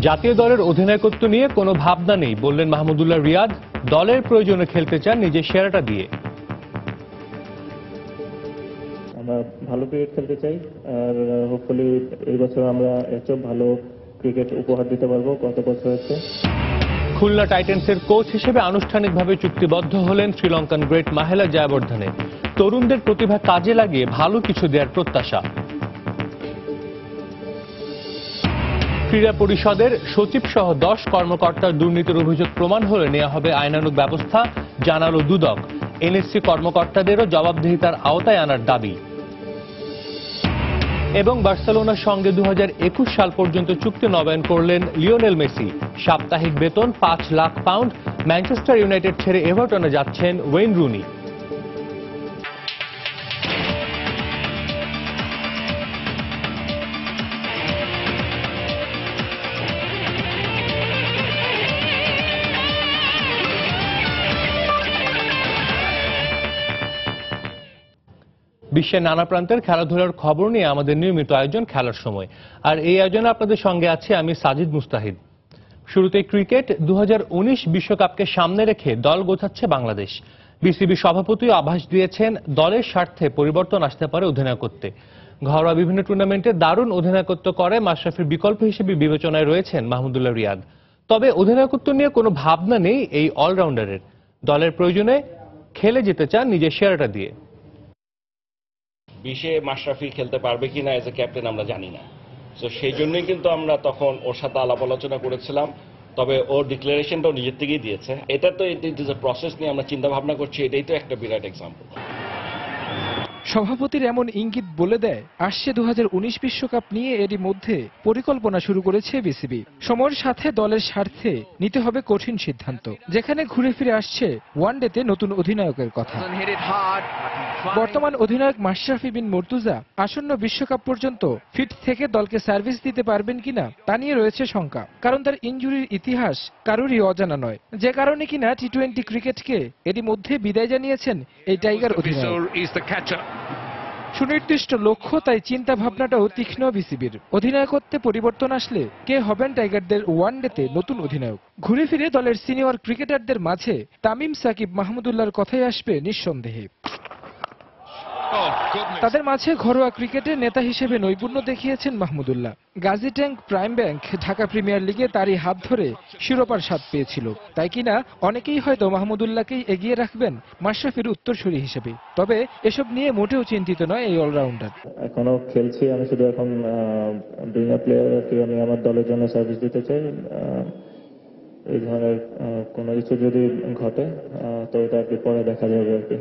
জাতীয় দলের অধিনায়কত্ব নিয়ে কোনো ভাবনা নেই বললেন মাহমুদুল্লাহ রিয়াদ। দলের প্রয়োজনে খেলতে চান নিজের সেরাটা দিয়ে। আমরা ভালো ক্রিকেট খেলতে চাই, আর হোপফুলি এই বছর আমরা এত ভালো ক্রিকেট উপহার দিতে পারবো গত বছর হচ্ছে। খুলনা টাইটান্সের কোচ হিসেবে আনুষ্ঠানিকভাবে চুক্তিবদ্ধ হলেন শ্রীলঙ্কান গ্রেট মাহেলা জয়াবর্ধনে। তরুণদের প্রতিভা কাজে লাগিয়ে ভালো কিছু দেওয়ার প্রত্যাশা। ক্রীড়া পরিষদের সচিব সহ 10 কর্মকর্তার দুর্নীতির অভিযোগ প্রমাণ হলে নেওয়া হবে আইনানুগ ব্যবস্থা, জানালো দুদক। এনএসসি কর্মকর্তাদেরও জবাবদিহিতার আওতায় আনার দাবি। এবং বার্সেলোনার সঙ্গে 2021 সাল পর্যন্ত চুক্তি নবায়ন করলেন লিওনেল মেসি। সাপ্তাহিক বেতন 5 লাখ পাউন্ড। ম্যানচেস্টার ইউনাইটেড ছেড়ে এভারটনে যাচ্ছেন ওয়েইন রুনি। বিশ্বের নানা প্রান্তের খেলাধুলার খবর নিয়ে আমাদের নিয়মিত আয়োজন খেলার সময়, আর এই আয়োজনে আপনাদের সঙ্গে আছি আমি সাজিদ মুস্তাহিদ। শুরুতে ক্রিকেট। 2019 বিশ্বকাপকে সামনে রেখে দল গোছাচ্ছে বাংলাদেশ। বিসিবি সভাপতিও আভাস দিয়েছেন দলের স্বার্থে পরিবর্তন আসতে পারে অধিনায়কত্বে। ঘরোয়া বিভিন্ন টুর্নামেন্টে দারুণ অধিনায়কত্ব করে মাশরাফির বিকল্প হিসেবে বিবেচনায় রয়েছেন মাহমুদুল্লাহ রিয়াদ। তবে অধিনায়কত্ব নিয়ে কোনো ভাবনা নেই এই অলরাউন্ডারের। দলের প্রয়োজনে খেলে যেতে চান নিজের সেরাটা দিয়ে। 20-এ মাশরাফি খেলতে পারবে কিনা এজ এ ক্যাপ্টেন আমরা জানি না। তো সেই জন্যই কিন্তু আমরা তখন ওর সাথে আলাপ আলোচনা করেছিলাম। তবে ওর ডিক্লারেশনটাও নিজের থেকেই দিয়েছে। এটা তো ইট ইজ এ প্রসেস নিয়ে আমরা চিন্তা ভাবনা করছি, এটাই তো একটা বিরাট এক্সাম্পল। সভাপতির এমন ইঙ্গিত বলে দেয় আসছে 2019 বিশ্বকাপ নিয়ে এরই মধ্যে পরিকল্পনা শুরু করেছে বিসিবি। সময়ের সাথে দলের স্বার্থে নিতে হবে কঠিন সিদ্ধান্ত, যেখানে ঘুরে ফিরে আসছে ওয়ানডেতে নতুন অধিনায়কের কথা। বর্তমান অধিনায়ক মাশরাফি বিন মুর্তজা আসন্ন বিশ্বকাপ পর্যন্ত ফিট থেকে দলকে সার্ভিস দিতে পারবেন কিনা তা নিয়ে রয়েছে শঙ্কা, কারণ তার ইনজুরির ইতিহাস কারোরই অজানা নয়। যে কারণে কিনা টি-20 ক্রিকেটকে এরই মধ্যে বিদায় জানিয়েছেন এই টাইগার অধিনায়ক। সুনির্দিষ্ট লক্ষ্য, তাই চিন্তা ভাবনাটাও তীক্ষ্ণ বিসিবির। অধিনায়কত্বে পরিবর্তন আসলে কে হবেন টাইগারদের ওয়ানডেতে নতুন অধিনায়ক? ঘুরে ফিরে দলের সিনিয়র ক্রিকেটারদের মাঝে তামিম, সাকিব, মাহমুদুল্লাহর কথাই আসবে নিঃসন্দেহে। তাদের মাঝে ঘরোয়া ক্রিকেটে নেতা হিসেবে নৈপুণ্য দেখিয়েছেন Mahmudullah. Gazi tank, prime bank, Dhaka premier লিগে তারই হাত ধরে শিরোপার স্বাদ পেয়েছিল। তাই কিনা অনেকেই হয়তো মাহমুদুল্লাহকেই এগিয়ে রাখবেন মাশরাফির উত্তরসূরি হিসেবে। তবে এসব নিয়ে মোটেও চিন্তিত নয় এই অলরাউন্ডার। এখনো খেলছি, আমি শুধু এখন জুনিয়র প্লেয়ারকে আমি আমার দলের জন্য সার্ভিস দিতে চাই। এই ধরনের কোনো কিছু যদি ঘটে তো এটা আর কি পরে দেখা যাবে আর কি।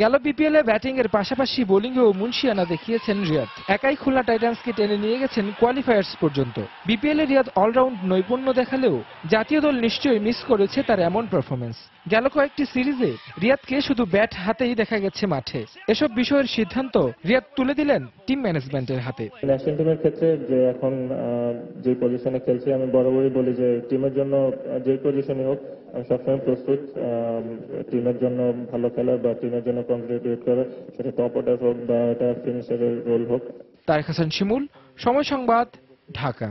গেল বিপিএলে ব্যাটিং এর পাশাপাশি বোলিংয়েও মুন্সিয়ানা দেখিয়েছেন রিয়াদ। একাই খুলনা টাইটান্সকে টেনে নিয়ে গেছেন কোয়ালিফায়ার্স পর্যন্ত। বিপিএলে রিয়াদ অলরাউন্ড নৈপুণ্য দেখালেও জাতীয় দল নিশ্চয়ই মিস করেছে তার এমন পারফরমেন্স। গেল কয়েকটি সিরিজে রিয়াদকে শুধু ব্যাট হাতেই দেখা গেছে মাঠে। এসব বিষয়ের সিদ্ধান্ত রিয়াদ তুলে দিলেন টিম ম্যানেজমেন্টের হাতে। ন্যাশনাল টিমের ক্ষেত্রে যে এখন যে পজিশনে খেলছি, আমি বরাবরই বলি যে টিমের জন্য যে পজিশনে হোক আমি সবসময় প্রস্তুত টিমের জন্য ভালো খেলার বা টিমের জন্য কন্ট্রিবিউট করার, সেটা টপ অর্ডার হোক বা এটা ফিনিশারের রোল হোক। তারেক হাসান শিমুল, সময় সংবাদ, ঢাকা।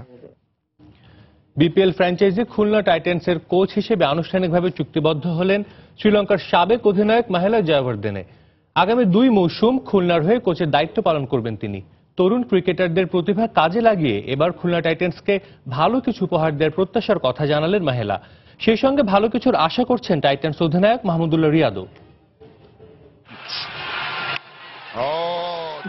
বিপিএল ফ্র্যাঞ্চাইজি খুলনা টাইটান্সের কোচ হিসেবে আনুষ্ঠানিকভাবে চুক্তিবদ্ধ হলেন শ্রীলঙ্কার সাবেক অধিনায়ক মাহেলা জয়াবর্ধনে। আগামী 2 মৌসুম খুলনার হয়ে কোচের দায়িত্ব পালন করবেন তিনি। তরুণ ক্রিকেটারদের প্রতিভা কাজে লাগিয়ে এবার খুলনা টাইটান্সকে ভালো কিছু উপহার দেওয়ার প্রত্যাশার কথা জানালেন মাহেলা। সেই সঙ্গে ভালো কিছুর আশা করছেন টাইটান্স অধিনায়ক মাহমুদুল্লাহ রিয়াদও।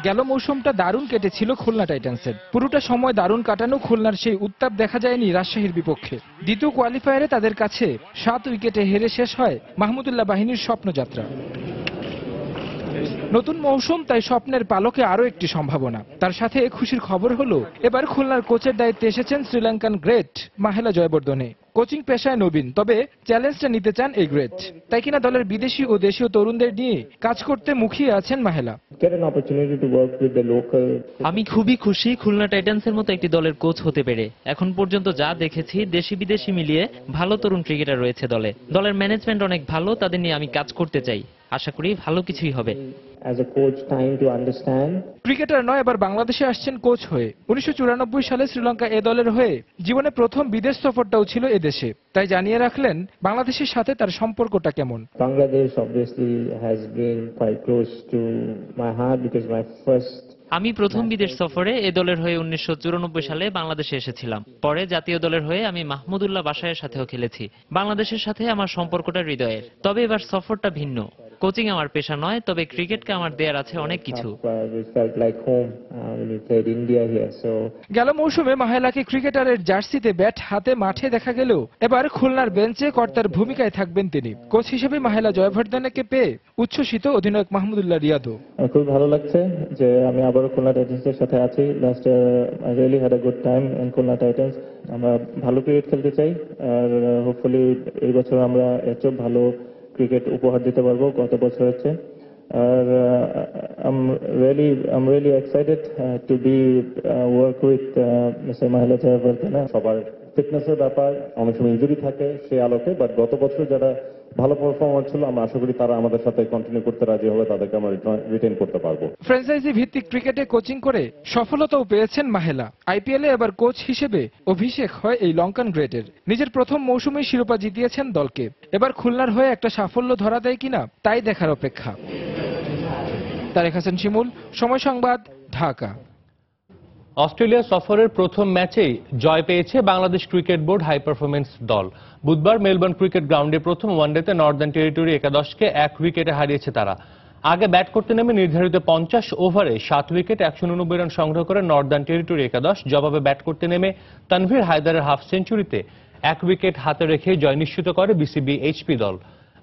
গেল মৌসুমটা দারুণ কেটেছিল খুলনা টাইটান্সের। পুরোটা সময় দারুণ কাটানো খুলনার সেই উত্তাপ দেখা যায়নি রাজশাহীর বিপক্ষে। দ্বিতীয় কোয়ালিফায়ারে তাদের কাছে 7 উইকেটে হেরে শেষ হয় মাহমুদুল্লাহ বাহিনীর স্বপ্নযাত্রা। নতুন মৌসুম, তাই স্বপ্নের পালকে আরো একটি সম্ভাবনা। তার সাথে খুশির খবর হলো এবার খুলনার কোচের দায়িত্বে এসেছেন শ্রীলঙ্কান গ্রেট মাহেলা জয়াবর্ধনে। কোচিং পেশায় নবীন, তবে চ্যালেঞ্জটা নিতে চান এই গ্রেট। তাই কিনা দলের বিদেশি ও দেশীয় তরুণদের নিয়ে কাজ করতে মুখিয়ে আছেন মাহেলা। আমি খুবই খুশি খুলনা টাইটান্সের মতো একটি দলের কোচ হতে পেরে। এখন পর্যন্ত যা দেখেছি দেশি বিদেশি মিলিয়ে ভালো তরুণ ক্রিকেটার রয়েছে দলে। দলের ম্যানেজমেন্ট অনেক ভালো, তাদের নিয়ে আমি কাজ করতে চাই। আশা করি ভালো কিছুই হবে। as a coach time to understand. Cricketer নয়, এবার বাংলাদেশে আসছেন কোচ হয়ে। 1994 সালে শ্রীলঙ্কা এ দলের হয়ে জীবনে প্রথম বিদেশ সফরটাও ছিল এদেশে। তাই জানিয়ে রাখলেন বাংলাদেশের সাথে তার সম্পর্কটা কেমন। Bangladesh obviously has been quite close to my heart because my first আমি প্রথম বিদেশ সফরে এ দলের হয়ে 1994 সালে বাংলাদেশে এসেছিলাম। পরে জাতীয় দলের হয়ে আমি মাহমুদুল্লাহ বাসায়ের সাথেও খেলেছি। বাংলাদেশের সাথে আমার সম্পর্কটা হৃদয়ের। তবে এবার সফরটা ভিন্ন। কোচিং আমার পেশা নয়, তবে ক্রিকেটকে আমার দেয়ার আছে অনেক কিছু। we felt like home when we played India here. So গেল মৌসুমে মাহেলাকে ক্রিকেটারের জার্সিতে ব্যাট হাতে মাঠে দেখা গেলেও এবার খুলনার বেঞ্চে কর্তার ভূমিকায় থাকবেন তিনি। কোচ হিসেবে মাহেলা জয়বর্ধনেকে পেয়ে উচ্ছ্বসিত অধিনায়ক মাহমুদুল্লাহ রিয়াদও। খুব ভালো লাগছে যে আমি আবারও খুলনা টাইটান্সের সাথে আছি। Last I really had a good time in Khulna Titans. আমরা ভালো ক্রিকেট খেলতে চাই আর হোপফুলি এই বছর আমরা এর চেয়ে ভালো ক্রিকেট উপহার দিতে পারবো গত বছর হচ্ছে। আর I'm really excited to be work with Mr. Mahela Jayawardene. সবার ফিটনেসের ব্যাপার, অনেক সময় ইনজুরি থাকে সেই আলোকে, বাট গত বছর যারা ভালো পারফর্মার ছিল আমরা আশা করি তারা আমাদের সাথে কন্টিনিউ করতে রাজি হবে, তাদেরকে আমরা রিটেইন করতে পারবো। ফ্র্যাঞ্চাইজি ভিত্তিক ক্রিকেটে কোচিং করে সফলতাও পেয়েছেন মাহেলা। আইপিএলে এবার কোচ হিসেবে অভিষেক হয় এই লঙ্কান গ্রেটের। নিজের প্রথম মৌসুমেই শিরোপা জিতিয়েছেন দলকে। এবার খুলনার হয়ে একটা সাফল্য ধরা দেয় কিনা তাই দেখার অপেক্ষা। তারেক হাসান শিমুল, সময় সংবাদ, ঢাকা। অস্ট্রেলিয়া সফরের প্রথম ম্যাচেই জয় পেয়েছে Bangladesh cricket board high performance দল। বুধবার মেলবোর্ন ক্রিকেট গ্রাউন্ডে প্রথম ওয়ানডেতে নর্দার্ন টেরিটরি একাদশকে 1 উইকেটে হারিয়েছে তারা। আগে ব্যাট করতে নেমে নির্ধারিত 50 ওভারে 7 উইকেট 189 রান সংগ্রহ করে নর্দার্ন টেরিটরি একাদশ। জবাবে ব্যাট করতে নেমে তানভীর হায়দারের হাফ সেঞ্চুরিতে 1 উইকেট হাতে রেখে জয় নিশ্চিত করে বিসিবি এইচপি দল।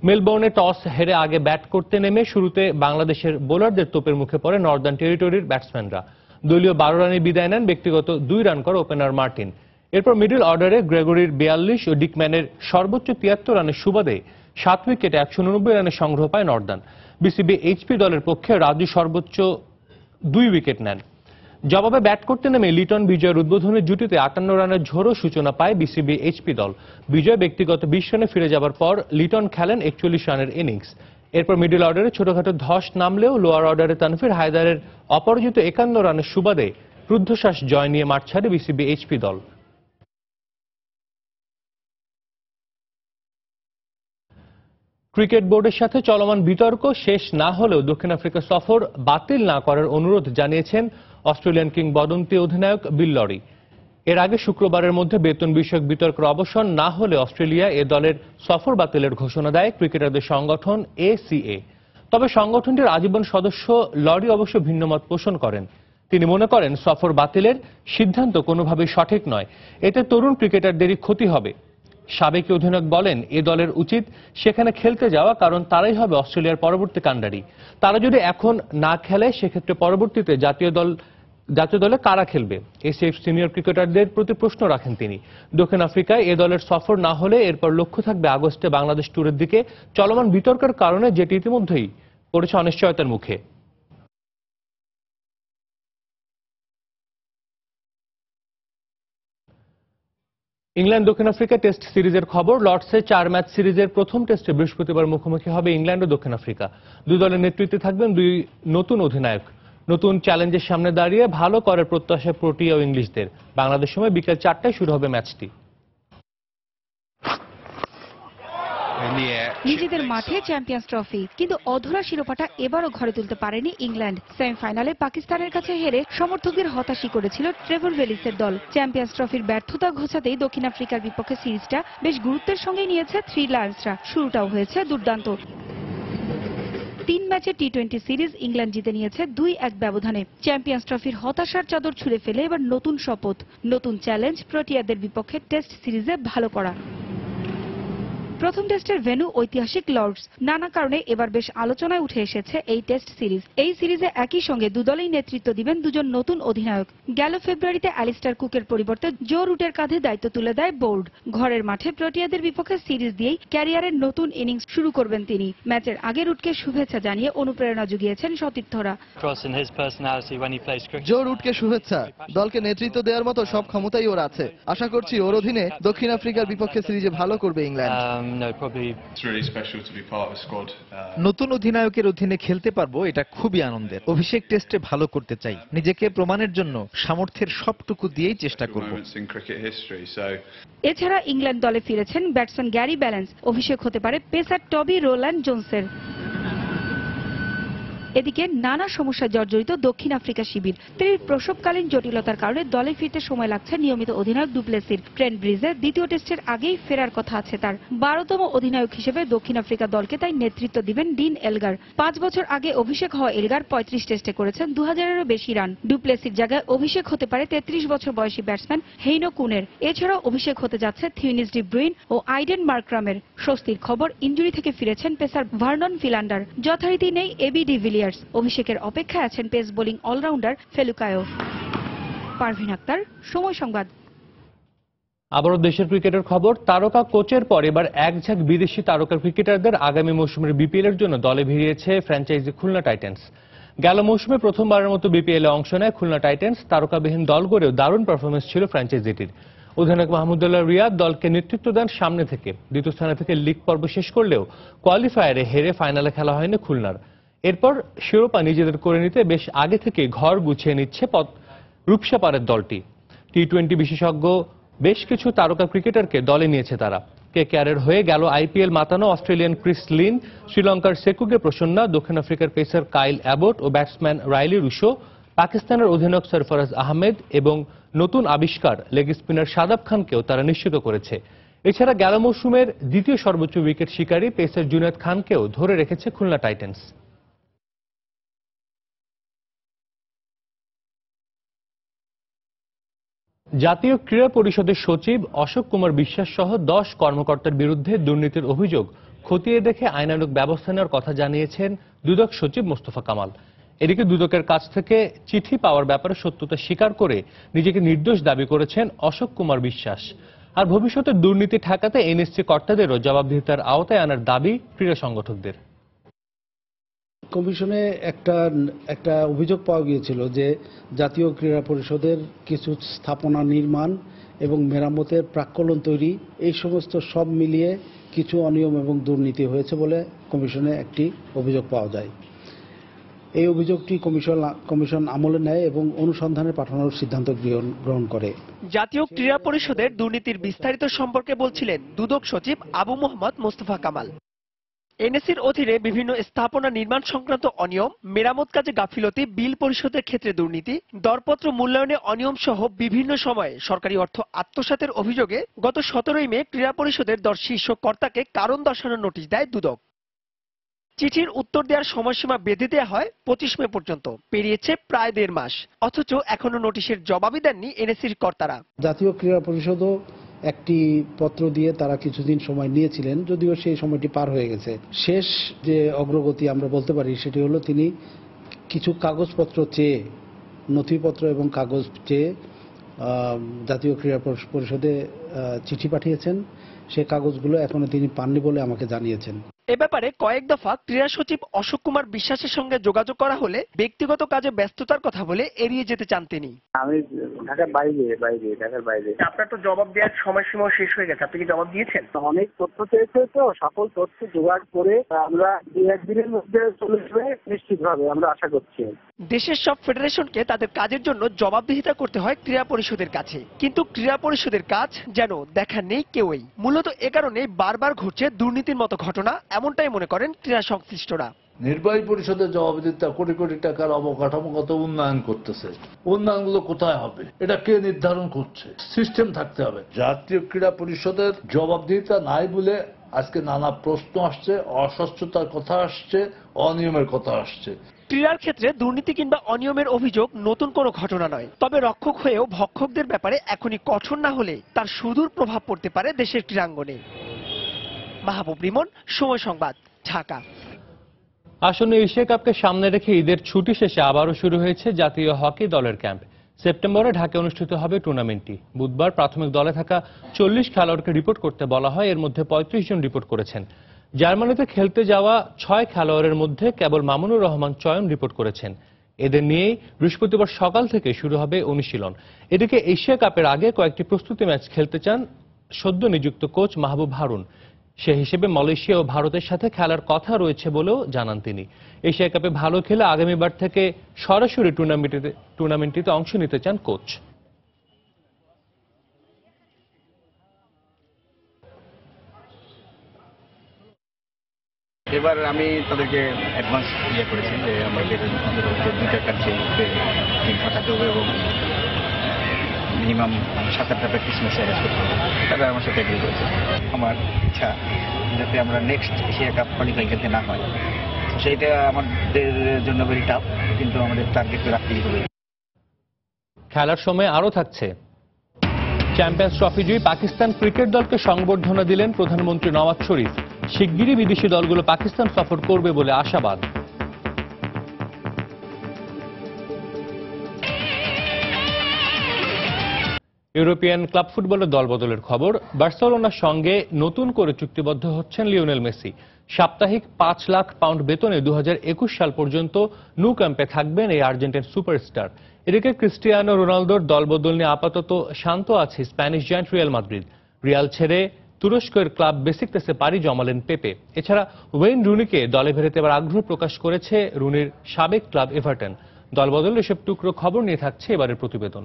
মেলবোর্নে টস হেরে আগে ব্যাট করতে নেমে শুরুতে বাংলাদেশের বোলারদের তোপের মুখে পড়ে নর্দার্ন টেরিটরির ব্যাটসম্যানরা। দলীয় 12 রানে বিদায় নেন ব্যক্তিগত 2 রান করে ওপেনার মার্টিন। এরপর মিডল অর্ডারে গ্রেগরির 42 ও ডিকম্যানের সর্বোচ্চ 73 রানের সুবাদে 7 উইকেটে 189 রানের সংগ্রহ পায় নর্দার্ন। বিসিবি এইচপি দলের পক্ষে রাজু সর্বোচ্চ 2 উইকেট নেন। জবাবে ব্যাট করতে নেমে লিটন বিজয়ের উদ্বোধনের জুটিতে 58 রানের ঝোড়ো সূচনা পায় বিসিবি এইচপি দল। বিজয় ব্যক্তিগত 20 রানে ফিরে যাবার পর লিটন খেলেন 41 রানের ইনিংস। এরপর মিডল অর্ডারে ছোটখাটো ধস নামলেও লোয়ার অর্ডারে তানভীর হায়দারের অপরাজিত 51 রানের সুবাদে রুদ্ধশ্বাস জয় নিয়ে মাঠ ছাড়ে বিসিবি এইচপি দল। ক্রিকেট বোর্ডের সাথে চলমান বিতর্ক শেষ না হলেও দক্ষিণ আফ্রিকা সফর বাতিল না করার অনুরোধ জানিয়েছেন অস্ট্রেলিয়ান কিংবদন্তি অধিনায়ক বিল লরি। এর আগে শুক্রবারের মধ্যে বেতন বিষয়ক বিতর্কের অবসান না হলে অস্ট্রেলিয়া এ দলের সফর বাতিলের ঘোষণা দেয় ক্রিকেটারদের সংগঠন এসিএ। তবে সংগঠনটির আজীবন সদস্য লরি অবশ্য ভিন্নমত পোষণ করেন। তিনি মনে করেন সফর বাতিলের সিদ্ধান্ত কোনোভাবেই সঠিক নয়, এতে তরুণ ক্রিকেটারদেরই ক্ষতি হবে। সাবেক অধিনায়ক বলেন এ দলের উচিত সেখানে খেলতে যাওয়া, কারণ তারাই হবে অস্ট্রেলিয়ার পরবর্তী কাণ্ডারি। তারা যদি এখন না খেলে সেক্ষেত্রে পরবর্তীতে জাতীয় দলে কারা খেলবে? এসিএফ সিনিয়র ক্রিকেটারদের প্রতি প্রশ্ন রাখেন তিনি। দক্ষিণ আফ্রিকায় এ দলের সফর না হলে এরপর লক্ষ্য থাকবে আগস্টে বাংলাদেশ ট্যুরের দিকে, চলমান বিতর্কের কারণে যেটি ইতিমধ্যেই পড়েছে অনিশ্চয়তার মুখে। ইংল্যান্ড দক্ষিণ আফ্রিকা টেস্ট সিরিজের খবর। লর্ডসে 4 ম্যাচ সিরিজের প্রথম টেস্টে বৃহস্পতিবার মুখোমুখি হবে ইংল্যান্ড ও দক্ষিণ আফ্রিকা। দুই দলের নেতৃত্বে থাকবেন 2 নতুন অধিনায়ক। নতুন চ্যালেঞ্জের সামনে দাঁড়িয়ে ভালো করার প্রত্যাশা প্রোটিয়া ও ইংলিশদের। বাংলাদেশ সময় বিকেল 4টায় শুরু হবে ম্যাচটি। নিজেদের মাঠে চ্যাম্পিয়ন্স ট্রফি, কিন্তু অধরা শিরোপাটা এবারও ঘরে তুলতে পারেনি ইংল্যান্ড। সেমিফাইনালে পাকিস্তানের কাছে হেরে সমর্থকদের হতাশই করেছিল ট্রেভর ভেলিসের দল। চ্যাম্পিয়ন্স ট্রফির ব্যর্থতা ঘোচাতেই দক্ষিণ আফ্রিকার বিপক্ষে সিরিজটা বেশ গুরুত্বের সঙ্গে নিয়েছে 3 লায়ন্সরা। শুরুটাও হয়েছে দুর্দান্ত। 3 ম্যাচে টি20 সিরিজ ইংল্যান্ড জিতে নিয়েছে 2-1 ব্যবধানে। চ্যাম্পিয়ন্স ট্রফির হতাশার চাদর ছুঁড়ে ফেলে এবার নতুন শপথ, নতুন চ্যালেঞ্জ প্রোটিয়াদের বিপক্ষে টেস্ট সিরিজে ভালো করা। প্রথম টেস্টের ভেন্যু ঐতিহাসিক লর্ডস। নানা কারণে এবার বেশ আলোচনায় উঠে এসেছে এই টেস্ট সিরিজ। এই সিরিজে একই সঙ্গে দুদলেই নেতৃত্ব দিবেন 2 জন নতুন অধিনায়ক। গেল ফেব্রুয়ারিতে অ্যালিস্টার কুকের পরিবর্তে জো রুটের কাঁধে দায়িত্ব তুলে দেয় বোর্ড। ঘরের মাঠে প্রোটিয়াদের বিপক্ষে সিরিজ দিয়েই ক্যারিয়ারের নতুন ইনিংস শুরু করবেন তিনি। ম্যাচের আগে রুটকে শুভেচ্ছা জানিয়ে অনুপ্রেরণা জুগিয়েছেন সতীর্থরা। জো রুটকে শুভেচ্ছা। দলকে নেতৃত্ব দেওয়ার মতো সব ক্ষমতাই ওর আছে। আশা করছি ওর অধীনে দক্ষিণ আফ্রিকার বিপক্ষে সিরিজে ভালো করবে England. It's really special to be part of a squad. নতুন অধিনায়কের অধীনে খেলতে পারবো, এটা খুবই আনন্দের। অভিষেক টেস্টে ভালো করতে চাই, নিজেকে প্রমাণের জন্য সামর্থ্যের সবটুকু দিয়েই চেষ্টা করব। Moments in cricket history. So এছাড়া ইংল্যান্ড দলে ফিরেছেন ব্যাটসম্যান গ্যারি ব্যালেন্স। অভিষেক হতে পারে পেসার টবি রোল্যান্ড জোন্সের। এদিকে নানা সমস্যায় জর্জরিত দক্ষিণ আফ্রিকা শিবির। স্ত্রীর প্রসবকালীন জটিলতার কারণে দলে ফিরতে সময় লাগছে নিয়মিত অধিনায়ক ডুপ্লেসির। ট্রেন্ট ব্রিজে দ্বিতীয় টেস্টের আগেই ফেরার কথা আছে তার। 12তম অধিনায়ক হিসেবে দক্ষিণ আফ্রিকা দলকে তাই নেতৃত্ব দিবেন ডিন এলগার। 5 বছর আগে অভিষেক হওয়া এলগার 35 টেস্টে করেছেন 2000-এরও বেশি রান। ডুপ্লেসির জায়গায় অভিষেক হতে পারে 33 বছর বয়সী ব্যাটসম্যান হেইনো কুনের। এছাড়াও অভিষেক হতে যাচ্ছে থিউনিস ডি ব্রুইন ও আইডেন মার্ক্রামের। স্বস্তির খবর, ইনজুরি থেকে ফিরেছেন পেসার ভার্নন ফিলান্ডার। যথারীতি নেই এবি ডিভিলিয়ার্স। অভিষেকের অপেক্ষায় আছেন pace bowling allrounder Phehlukwayo. Parvin Akter, Somoy Sangbad. আবারও দেশের ক্রিকেটের খবর। তারকা কোচের পর এবার একঝাঁক বিদেশি তারকা ক্রিকেটারদের আগামী মৌসুমের বিপিএল এর জন্য দলে ভিড়িয়েছে ফ্র্যাঞ্চাইজি খুলনা টাইটান্স। গেল মৌসুমে প্রথমবারের মতো বিপিএল এ অংশ নেয় খুলনা টাইটান্স। তারকাবিহীন দল গড়েও দারুণ পারফরমেন্স ছিল ফ্র্যাঞ্চাইজিটির। অধিনায়ক মাহমুদুল্লাহ রিয়াদ দলকে নেতৃত্ব দেন সামনে থেকে। দ্বিতীয় স্থানে থেকে লিগ পর্ব শেষ করলেও কোয়ালিফায়ারে হেরে ফাইনালে খেলা হয়নি খুলনার। এরপর শিরোপা নিজেদের করে নিতে বেশ আগে থেকে ঘর গুছিয়ে নিচ্ছে রূপসাপাড়ের দলটি। টি-20 বিশেষজ্ঞ বেশ কিছু তারকা ক্রিকেটারকে দলে নিয়েছে তারা। কেকেআরের হয়ে গেল আইপিএল মাতানো অস্ট্রেলিয়ান ক্রিস লিন, শ্রীলঙ্কার সেকুগে প্রসন্না, দক্ষিণ আফ্রিকার পেসার কাইল অ্যাবট ও ব্যাটসম্যান রাইলি রুশো, পাকিস্তানের অধিনায়ক সরফরাজ আহমেদ এবং নতুন আবিষ্কার লেগ স্পিনার শাদাব খানকেও তারা নিশ্চিত করেছে। এছাড়া গেল মৌসুমের দ্বিতীয় সর্বোচ্চ উইকেট শিকারী পেসার জুনায়েদ খানকেও ধরে রেখেছে খুলনা টাইটান্স। জাতীয় ক্রীড়া পরিষদের সচিব অশোক কুমার বিশ্বাস সহ 10 কর্মকর্তার বিরুদ্ধে দুর্নীতির অভিযোগ খতিয়ে দেখে আইনানুগ ব্যবস্থা নেওয়ার কথা জানিয়েছেন দুদক সচিব মোস্তফা কামাল। এদিকে দুদকের কাছ থেকে চিঠি পাওয়ার ব্যাপারে সত্যতা স্বীকার করে নিজেকে নির্দোষ দাবি করেছেন অশোক কুমার বিশ্বাস। আর ভবিষ্যতে দুর্নীতি ঠেকাতে এনএসসি কর্তাদেরও জবাবদিহিতার আওতায় আনার দাবি ক্রীড়া সংগঠকদের। কমিশনে একটা অভিযোগ পাওয়া গিয়েছিল যে জাতীয় ক্রীড়া পরিষদের কিছু স্থাপনা নির্মাণ এবং মেরামতের প্রাক্কলন তৈরি, এই সমস্ত সব মিলিয়ে কিছু অনিয়ম এবং দুর্নীতি হয়েছে বলে কমিশনে একটি অভিযোগ পাওয়া যায়। এই অভিযোগটি কমিশন আমলে নেয় এবং অনুসন্ধানে পাঠানোর সিদ্ধান্ত গ্রহণ করে। জাতীয় ক্রীড়া পরিষদের দুর্নীতির বিস্তারিত সম্পর্কে বলছিলেন দুদক সচিব আবু মোহাম্মদ মোস্তফা কামাল। এনএসসির অধীনে বিভিন্ন স্থাপনা নির্মাণ সংক্রান্ত অনিয়ম, মেরামত কাজে গাফিলতি, বিল পরিশোধের ক্ষেত্রে দুর্নীতি, দরপত্র মূল্যায়নে অনিয়ম সহ বিভিন্ন সময়ে সরকারি অর্থ আত্মসাতের অভিযোগে গত 17 মে ক্রীড়া পরিষদের 10 শীর্ষ কর্তাকে কারণ দর্শানোর নোটিশ দেয় দুদক। চিঠির উত্তর দেওয়ার সময়সীমা বেঁধে দেওয়া হয় 25 মে পর্যন্ত। পেরিয়েছে প্রায় 1.5 মাস, অথচ এখনো নোটিশের জবাবই দেননি এনএসসির কর্তারা। জাতীয় ক্রীড়া পরিষদও একটি পত্র দিয়ে তারা কিছুদিন সময় নিয়েছিলেন, যদিও সেই সময়টি পার হয়ে গেছে। শেষ যে অগ্রগতি আমরা বলতে পারি সেটি হলো তিনি কিছু কাগজপত্র চেয়ে, নথিপত্র এবং কাগজ চেয়ে জাতীয় ক্রীড়া পরিষদে চিঠি পাঠিয়েছেন। সে কাগজগুলো এখনো তিনি পাননি বলে আমাকে জানিয়েছেন। এ ব্যাপারে কয়েক দফা ক্রীড়া সচিব অশোক কুমার বিশ্বাসের সঙ্গে যোগাযোগ করা হলে ব্যক্তিগত কাজে ব্যস্ততার কথা বলে এড়িয়ে যেতে চান তিনি। আমি ঢাকার বাইরে। আপনার তো জবাব দেওয়ার সময়সীমা শেষ হয়ে গেছে, আপনি কি জবাব দিয়েছেন? অনেক তথ্য চেয়েছে, তো সকল তথ্য জোগাড় করে আমরা 1 দিনের মধ্যে চলে যাবে নিশ্চিতভাবে, আমরা আশা করছি। দেশের সব ফেডারেশনকে তাদের কাজের জন্য জবাবদিহিতা করতে হয় ক্রীড়া পরিষদের কাছে, কিন্তু ক্রীড়া পরিষদের কাজ যেন দেখা নেই কেউই। মূলত এ কারণে বারবার ঘটছে দুর্নীতির মতো ঘটনা, এমনটাই মনে করেন ক্রীড়া সংশ্লিষ্টরা। নির্বাহী পরিষদের জবাবদিহিতা কোটি কোটি টাকার অবকাঠামোগত উন্নয়ন করতেছে, উন্নয়নগুলো কোথায় হবে এটা কে নির্ধারণ করছে? সিস্টেম থাকতে হবে। জাতীয় ক্রীড়া পরিষদের জবাবদিহিতা নাই বলে আজকে নানা প্রশ্ন আসছে, অস্বচ্ছতার কথা আসছে, অনিয়মের কথা আসছে। ক্রীড়ার ক্ষেত্রে দুর্নীতি কিংবা অনিয়মের অভিযোগ নতুন কোনো ঘটনা নয়, তবে রক্ষক হয়েও ভক্ষকদের ব্যাপারে এখনই কঠোর না হলে তার সুদূর প্রভাব পড়তে পারে দেশের ক্রীড়াঙ্গনে। মাহবুব রিমন, সময় সংবাদ, ঢাকা। আসন্ন এশিয়া কাপকে সামনে রেখে ঈদের ছুটি শেষে আবারও শুরু হয়েছে জাতীয় হকি দলের ক্যাম্প। সেপ্টেম্বরে ঢাকায় অনুষ্ঠিত হবে টুর্নামেন্টটি। বুধবার প্রাথমিক দলে থাকা 40 খেলোয়াড়কে রিপোর্ট করতে বলা হয়, এর মধ্যে 35 জন রিপোর্ট করেছেন। জার্মানিতে খেলতে যাওয়া 6 খেলোয়াড়ের মধ্যে কেবল মামুনুর রহমান চয়ন রিপোর্ট করেছেন। এদের নিয়েই বৃহস্পতিবার সকাল থেকে শুরু হবে অনুশীলন। এদিকে এশিয়া কাপের আগে কয়েকটি প্রস্তুতি ম্যাচ খেলতে চান সদ্য নিযুক্ত কোচ মাহবুব হারুন। সে হিসেবে মালয়েশিয়া ও ভারতের সাথে খেলার কথা রয়েছে বলেও জানান তিনি। এশিয়া কাপে ভালো খেলে আগামীবার থেকে সরাসরি টুর্নামেন্টটিতে অংশ নিতে চান কোচ। এবার আমি তাদেরকে অ্যাডভান্স করেছি যে আমাদের দুইটা কান্ট্রিতে টিম পাঠাতে হবে এবং মিনিমাম 7-8টা প্র্যাকটিস ম্যাচ অ্যারেঞ্জ করতে হবে। তারা আমার সাথে এগ্রি করেছে। আমার ইচ্ছা যাতে আমরা নেক্সট এশিয়া কাপ কোয়ালিফাই খেলতে না হয়, সেইটা আমাদের জন্য ভেরি টাফ, কিন্তু আমাদের টার্গেট রাখতেই হবে। খেলার সময় আরও থাকছে, চ্যাম্পিয়ন্স ট্রফি জয়ী পাকিস্তান ক্রিকেট দলকে সংবর্ধনা দিলেন প্রধানমন্ত্রী নওয়াজ শরীফ। শিগগিরই বিদেশি দলগুলো পাকিস্তান সফর করবে বলে আশাবাদ। ইউরোপিয়ান ক্লাব ফুটবলের দলবদলের খবর, বার্সেলোনার সঙ্গে নতুন করে চুক্তিবদ্ধ হচ্ছেন লিওনেল মেসি। সাপ্তাহিক 5 লাখ পাউন্ড বেতনে 2021 সাল পর্যন্ত নু ক্যাম্পে থাকবেন এই আর্জেন্টিন সুপারস্টার। এদিকে ক্রিস্টিয়ানো রোনালদোর দলবদল নিয়ে আপাতত শান্ত আছে Spanish giant Real Madrid. Real ছেড়ে তুরস্কের ক্লাব বেসিকতাসে পাড়ি জমালেন পেপে। এছাড়া ওয়েইন রুনিকে দলে ফেরাতে এবার আগ্রহ প্রকাশ করেছে রুনির সাবেক ক্লাব এভারটন। দলবদল এসব টুকরো খবর নিয়ে থাকছে এবারের প্রতিবেদন।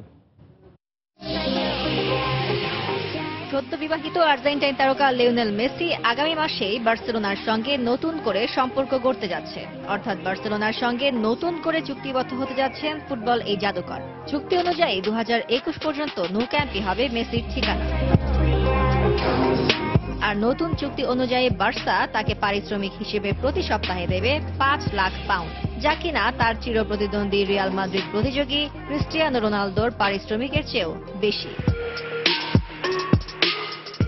সদ্য বিবাহিত আর্জেন্টাইন তারকা লিওনেল মেসি আগামী মাসেই বার্সেলোনার সঙ্গে নতুন করে সম্পর্ক গড়তে যাচ্ছে, অর্থাৎ বার্সেলোনার সঙ্গে নতুন করে চুক্তিবদ্ধ হতে যাচ্ছেন ফুটবল এই জাদুকর। চুক্তি অনুযায়ী 2021 পর্যন্ত নু ক্যাম্পই হবে মেসির ঠিকানা। আর নতুন চুক্তি অনুযায়ী বার্সা তাকে পারিশ্রমিক হিসেবে প্রতি সপ্তাহে দেবে 5 লাখ পাউন্ড, যা কিনা তার চিরপ্রতিদ্বন্দ্বী রিয়াল মাদ্রিদ প্রতিযোগী ক্রিস্টিয়ানো রোনালদোর পারিশ্রমিকের চেয়েও বেশি।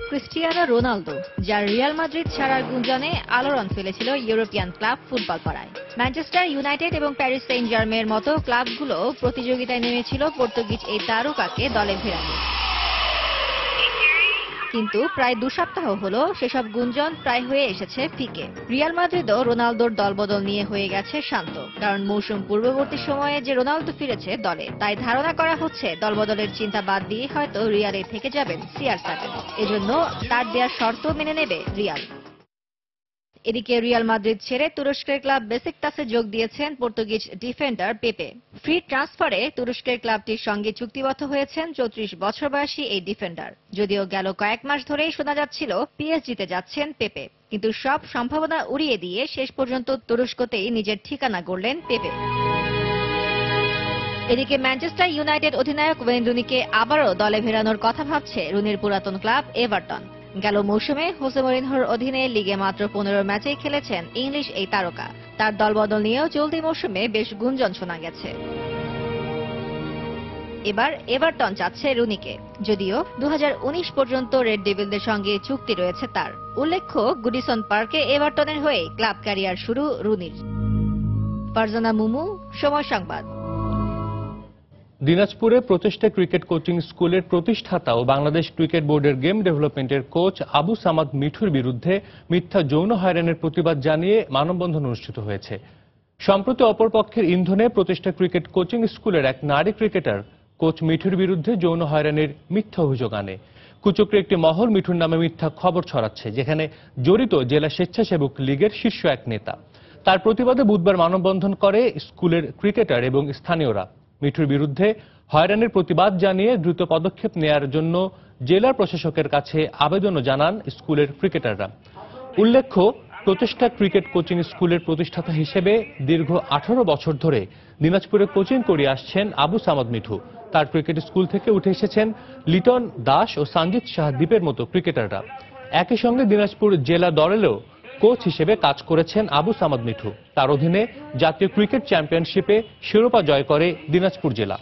ক্রিস্টিয়ানো রোনালদো, যার রিয়াল মাদ্রিদ ছাড়ার গুঞ্জনে আলোড়ন ফেলেছিল ইউরোপিয়ান ক্লাব ফুটবল পাড়ায়। ম্যানচেস্টার ইউনাইটেড এবং প্যারিস সেন্ট জার্মের মতো ক্লাবগুলো প্রতিযোগিতায় নেমেছিল পর্তুগিজ এই তারকাকে দলে ফেরাতে, কিন্তু প্রায় 2 সপ্তাহ হলো সেসব গুঞ্জন প্রায় হয়ে এসেছে ফিকে। রিয়াল মাদ্রিদও রোনালদোর দলবদল নিয়ে হয়ে গেছে শান্ত, কারণ মৌসুম পূর্ববর্তী সময়ে যে রোনালদো ফিরেছে দলে, তাই ধারণা করা হচ্ছে দলবদলের চিন্তা বাদ দিয়ে হয়তো রিয়ালে থেকে যাবেন CR7। এজন্য তার দেওয়া শর্ত মেনে নেবে রিয়াল। এদিকে রিয়াল মাদ্রিদ ছেড়ে তুরস্কের ক্লাব বেসিকতাসে যোগ দিয়েছেন পর্তুগিজ ডিফেন্ডার পেপে। ফ্রি ট্রান্সফারে তুরস্কের ক্লাবটির সঙ্গে চুক্তিবদ্ধ হয়েছেন 34 বছর বয়সী এই ডিফেন্ডার। যদিও গেল কয়েক মাস ধরেই শোনা যাচ্ছিল PSG-তে যাচ্ছেন পেপে, কিন্তু সব সম্ভাবনা উড়িয়ে দিয়ে শেষ পর্যন্ত তুরস্কতেই নিজের ঠিকানা গড়লেন পেপে। এদিকে ম্যানচেস্টার ইউনাইটেড অধিনায়ক ওয়েইন রুনিকে আবারও দলে ফেরানোর কথা ভাবছে রুনির পুরাতন ক্লাব এভারটন। গেল মৌসুমে হোসে মরিনহোর অধীনে লিগে মাত্র 15 ম্যাচেই খেলেছেন ইংলিশ এই তারকা। তার দলবদল নিয়েও চলতি মৌসুমে বেশ গুঞ্জন শোনা গেছে। এবার এভারটন চাচ্ছে রুনিকে, যদিও 2019 পর্যন্ত রেড ডেভিলদের সঙ্গে চুক্তি রয়েছে তার। উল্লেখ্য, গুডিসন পার্কে এভারটনের হয়ে ক্লাব ক্যারিয়ার শুরু রুনির। ফারজানা মুমু, সময় সংবাদ। দিনাজপুরে প্রচেষ্টা ক্রিকেট কোচিং স্কুলের প্রতিষ্ঠাতা ও বাংলাদেশ ক্রিকেট বোর্ডের গেম ডেভেলপমেন্টের কোচ আবু সামাদ মিঠুর বিরুদ্ধে মিথ্যা যৌন হয়রানির প্রতিবাদ জানিয়ে মানববন্ধন অনুষ্ঠিত হয়েছে। সম্প্রতি অপরপক্ষের ইন্ধনে প্রচেষ্টা ক্রিকেট কোচিং স্কুলের এক নারী ক্রিকেটার কোচ মিঠুর বিরুদ্ধে যৌন হয়রানির মিথ্যা অভিযোগ আনে। কুচক্রে একটি মহল মিঠুর নামে মিথ্যা খবর ছড়াচ্ছে, যেখানে জড়িত জেলা স্বেচ্ছাসেবক লীগের শীর্ষ এক নেতা। তার প্রতিবাদে বুধবার মানববন্ধন করে স্কুলের ক্রিকেটার এবং স্থানীয়রা। মিঠুর বিরুদ্ধে হয়রানির প্রতিবাদ জানিয়ে দ্রুত পদক্ষেপ নেয়ার জন্য জেলা প্রশাসকের কাছে আবেদনও জানান স্কুলের ক্রিকেটাররা। উল্লেখ্য, প্রচেষ্টা ক্রিকেট কোচিং স্কুলের প্রতিষ্ঠাতা হিসেবে দীর্ঘ 18 বছর ধরে দিনাজপুরে কোচিং করে আসছেন আবু সামাদ মিঠু। তার ক্রিকেট স্কুল থেকে উঠে এসেছেন লিটন দাস ও সঞ্জিত শাহ দ্বীপের মতো ক্রিকেটাররা। একই সঙ্গে দিনাজপুর জেলা দলেও কোচ হিসেবে কাজ করেছেন আবু সামাদ মিঠু। তার অধীনে জাতীয় ক্রিকেট চ্যাম্পিয়নশিপে শিরোপা জয় করে দিনাজপুর জেলা।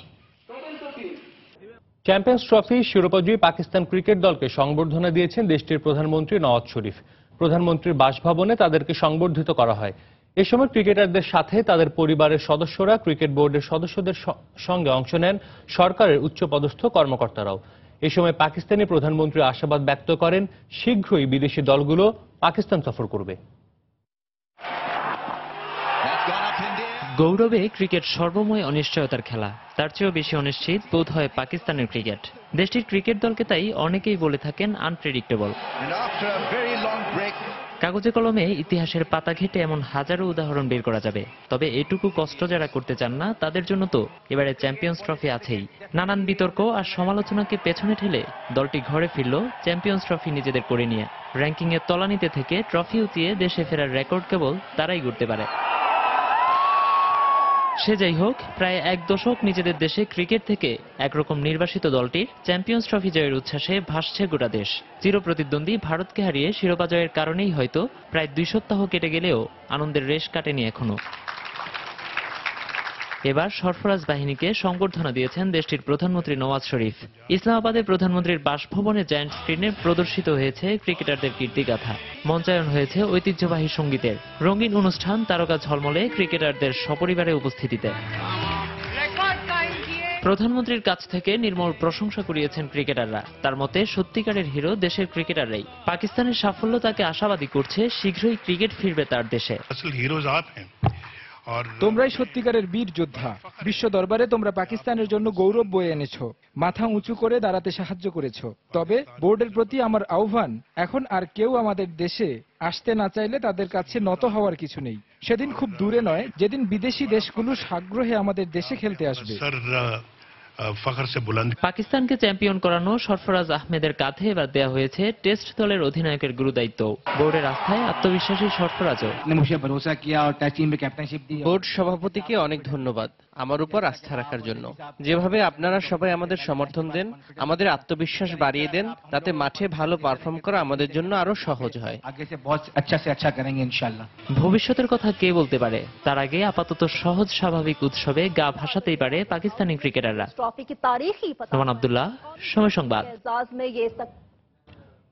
চ্যাম্পিয়ন্স ট্রফি শিরোপাজয়ী পাকিস্তান ক্রিকেট দলকে সংবর্ধনা দিয়েছেন দেশটির প্রধানমন্ত্রী নওয়াজ শরীফ। প্রধানমন্ত্রীর বাসভবনে তাদেরকে সংবর্ধিত করা হয়। এ সময় ক্রিকেটারদের সাথে তাদের পরিবারের সদস্যরা, ক্রিকেট বোর্ডের সদস্যদের সঙ্গে অংশ নেন সরকারের উচ্চপদস্থ কর্মকর্তারাও। এ সময় পাকিস্তানি প্রধানমন্ত্রী আশাবাদ ব্যক্ত করেন শীঘ্রই বিদেশি দলগুলো পাকিস্তান সফর করবে। গৌরবে ক্রিকেট সর্বময় অনিশ্চয়তার খেলা, তার চেয়েও বেশি অনিশ্চিত বোধ হয় পাকিস্তানের ক্রিকেট। দেশটির ক্রিকেট দলকে তাই অনেকেই বলে থাকেন আনপ্রেডিক্টেবল। কাগজে কলমে ইতিহাসের পাতা ঘেটে এমন হাজারো উদাহরণ বের করা যাবে, তবে এটুকু কষ্ট যারা করতে চান না তাদের জন্য তো এবারে চ্যাম্পিয়ন্স ট্রফি আছেই। নানান বিতর্ক আর সমালোচনাকে পেছনে ঠেলে দলটি ঘরে ফিরল চ্যাম্পিয়ন্স ট্রফি নিজেদের করে নিয়ে। র্যাঙ্কিংয়ের তলানিতে থেকে ট্রফি উঠিয়ে দেশে ফেরার রেকর্ড কেবল তারাই গড়তে পারে। সে যাই হোক, প্রায় এক দশক নিজেদের দেশে ক্রিকেট থেকে একরকম নির্বাসিত দলটির চ্যাম্পিয়ন্স ট্রফি জয়ের উচ্ছ্বাসে ভাসছে গোটা দেশ। চিরপ্রতিদ্বন্দ্বী ভারতকে হারিয়ে শিরোপা জয়ের কারণেই হয়তো প্রায় 2 সপ্তাহ কেটে গেলেও আনন্দের রেশ কাটেনি এখনো। এবার সরফরাজ বাহিনীকে সংবর্ধনা দিয়েছেন দেশটির প্রধানমন্ত্রী নওয়াজ শরীফ। ইসলামাবাদে প্রধানমন্ত্রীর বাসভবনে জায়ান্ট স্ক্রিনে প্রদর্শিত হয়েছে ক্রিকেটারদের কীর্তিগাথা। মঞ্চায়ন হয়েছে ঐতিহ্যবাহী সঙ্গীতের। রঙিন অনুষ্ঠান, তারকা ঝলমলে ক্রিকেটারদের সপরিবারে উপস্থিতিতে। প্রধানমন্ত্রীর কাছ থেকে নির্মল প্রশংসা কুড়িয়েছেন ক্রিকেটাররা। তার মতে সত্যিকারের হিরো দেশের ক্রিকেটাররাই। পাকিস্তানের সাফল্য তাকে আশাবাদী করছে, শীঘ্রই ক্রিকেট ফিরবে তার দেশে। তোমরাই সত্যিকারের বীর যোদ্ধা। বিশ্ব দরবারে তোমরা পাকিস্তানের জন্য গৌরব বয়ে এনেছো, মাথা উঁচু করে দাঁড়াতে সাহায্য করেছো। তবে বোর্ডের প্রতি আমার আহ্বান, এখন আর কেউ আমাদের দেশে আসতে না চাইলে তাদের কাছে নত হওয়ার কিছু নেই। সেদিন খুব দূরে নয় যেদিন বিদেশি দেশগুলো সাগ্রহে আমাদের দেশে খেলতে আসবে। পাকিস্তানকে চ্যাম্পিয়ন করানো সরফরাজ আহমেদের কাঁধে এবার দেয়া হয়েছে টেস্ট দলের অধিনায়কের গুরুদায়িত্ব। বোর্ডের আস্থায় আত্মবিশ্বাসী সরফরাজও। বোর্ড সভাপতিকে অনেক ধন্যবাদ আমার উপর আস্থা রাখার জন্য। যেভাবে আপনারা সবাই আমাদের সমর্থন দেন, আমাদের আত্মবিশ্বাস বাড়িয়ে দেন, তাতে মাঠে ভালো পারফর্ম করা আমাদের জন্য আরো সহজ হয়। ভবিষ্যতের কথা কে বলতে পারে, তার আগে আপাতত সহজ স্বাভাবিক উৎসবে গা ভাসাতেই পারে পাকিস্তানি ক্রিকেটাররা। নোমান আব্দুল্লাহ, সময় সংবাদ।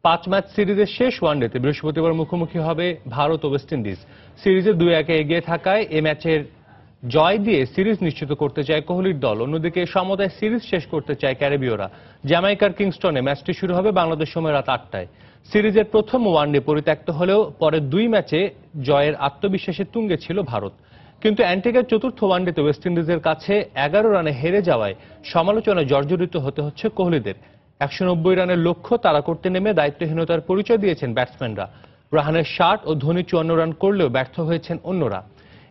5 ম্যাচ সিরিজের শেষ ওয়ানডেতে বৃহস্পতিবার মুখোমুখি হবে ভারত ও ওয়েস্ট ইন্ডিজ। সিরিজে 2-1 এগিয়ে থাকায় এ ম্যাচের জয় দিয়ে সিরিজ নিশ্চিত করতে চায় কোহলির দল। অন্যদিকে সমতায় সিরিজ শেষ করতে চায় ক্যারিবীয়রা। জ্যামাইকার কিংস্টনে ম্যাচটি শুরু হবে বাংলাদেশ সময় রাত 8টায়। সিরিজের প্রথম ওয়ানডে পরিত্যক্ত হলেও পরের 2 ম্যাচে জয়ের আত্মবিশ্বাসে তুঙ্গে ছিল ভারত। কিন্তু অ্যান্টিগার চতুর্থ ওয়ানডেতে ওয়েস্ট ইন্ডিজের কাছে 11 রানে হেরে যাওয়ায় সমালোচনায় জর্জরিত হতে হচ্ছে কোহলিদের। 190 রানের লক্ষ্য তাড়া করতে নেমে দায়িত্বহীনতার পরিচয় দিয়েছেন ব্যাটসম্যানরা। রাহানের 60 ও ধোনি 54 রান করলেও ব্যর্থ হয়েছেন অন্যরা।